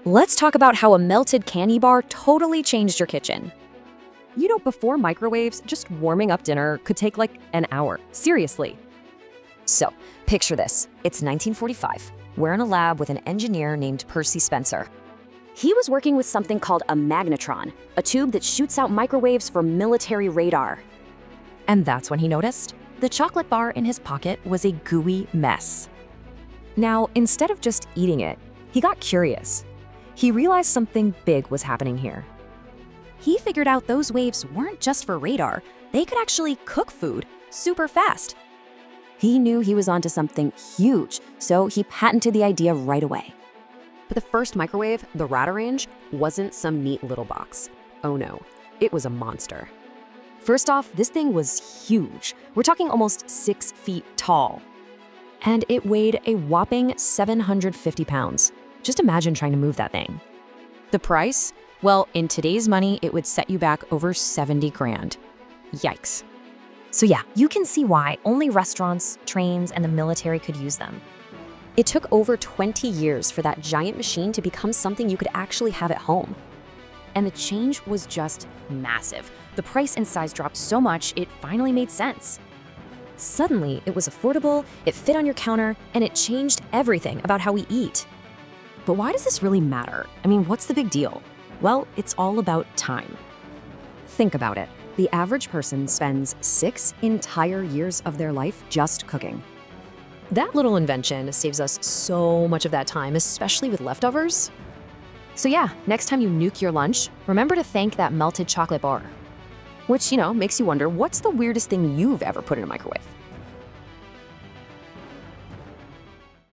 let's talk about how a melted candy bar totally changed your kitchen. You know, before microwaves, just warming up dinner could take like an hour. Seriously. So, picture this. It's 1945. We're in a lab with an engineer named Percy Spencer. He was working with something called a magnetron, a tube that shoots out microwaves for military radar. And that's when he noticed the chocolate bar in his pocket was a gooey mess. Now, instead of just eating it, he got curious. He realized something big was happening here. He figured out those waves weren't just for radar, they could actually cook food super fast. He knew he was onto something huge, so he patented the idea right away. But the first microwave, the Radarange, wasn't some neat little box. Oh no, it was a monster. First off, this thing was huge. We're talking almost 6 feet tall. And it weighed a whopping 750 pounds. Just imagine trying to move that thing. The price? Well, in today's money, it would set you back over 70 grand. Yikes. So yeah, you can see why only restaurants, trains, and the military could use them. It took over 20 years for that giant machine to become something you could actually have at home. And the change was just massive. The price and size dropped so much, it finally made sense. Suddenly, it was affordable, it fit on your counter, and it changed everything about how we eat. But why does this really matter? I mean, what's the big deal? Well, it's all about time. Think about it. The average person spends 6 entire years of their life just cooking. That little invention saves us so much of that time, especially with leftovers. So yeah, next time you nuke your lunch, remember to thank that melted chocolate bar. Which, makes you wonder, what's the weirdest thing you've ever put in a microwave?